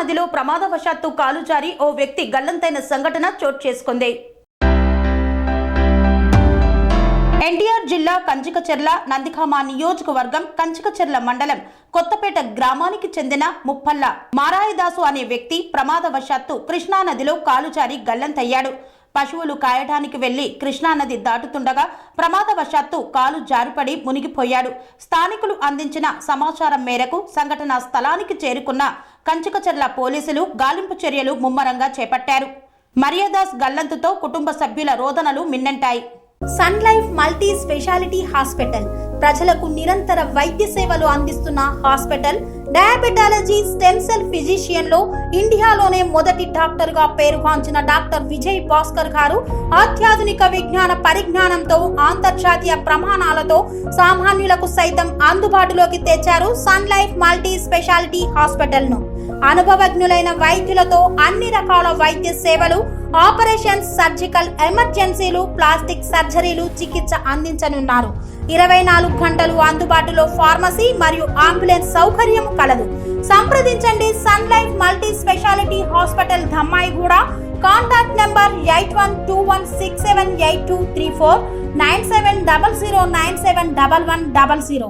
నదిలో ప్రమాదవశాత్తు కాలు జారి ఓ వ్యక్తి గల్లంతైన సంఘటన చోటు చేసుకుంది. ఎన్టీఆర్ జిల్లా కంచికచర్ల నందిగామ నియోజకవర్గం కంచికచర్ల మండలం కొత్తపేట గ్రామానికి చెందిన ముప్పల్ల మారాయదాసు అనే వ్యక్తి ప్రమాదవశాత్తు కృష్ణానదిలో కాలు జారి గల్లంతయ్యాడు. పశువులు కాయడానికి వెళ్లి కృష్ణానది దాటుతుండగా ప్రమాదవశాత్తు కాలు జారిపడి మునిగిపోయాడు. స్థానికులు అందించిన సమాచారం మేరకు సంఘటనా స్థలానికి చేరుకున్న కంచికచర్ల పోలీసులు గాలింపు చర్యలు ముమ్మరంగా చేపట్టారు. మరియదాస్ గల్లంతుతో కుటుంబ సభ్యుల రోదనలు మిన్నంటాయి. Sun life multi speciality hospital ప్రజలకు నిరంతర వైద్య సేవలు అందిస్తున్న hospital. Diabetology, stem cell physician లో ఇండియాలోనే మొదటి డాక్టర్ గా పేరుగాంచిన డాక్టర్ విజయ్ భాస్కర్ గారు అత్యాధునిక విజ్ఞాన పరిజ్ఞానంతో అంతర్జాతీయ ప్రమాణాలతో సామాన్యులకు సైతం అందుబాటులోకి తెచ్చారు Sun life multi speciality hospital ను. అనుభవజ్ఞులైన వైద్యులతో అన్ని రకాల వైద్య సేవలు, ఆపరేషన్స్, సర్జికల్ ఎమర్జెన్సీలు, ప్లాస్టిక్ సర్జరీలు, చికిత్స అందించనున్నారు. 24 గంటలు అందుబాటులో ఫార్మసీ మరియు అంబులెన్స్ సౌకర్యం కలదు. సంప్రదించండి Sun life multi speciality hospital, Dhammaiguda. Contact number 8121678234 9700971100.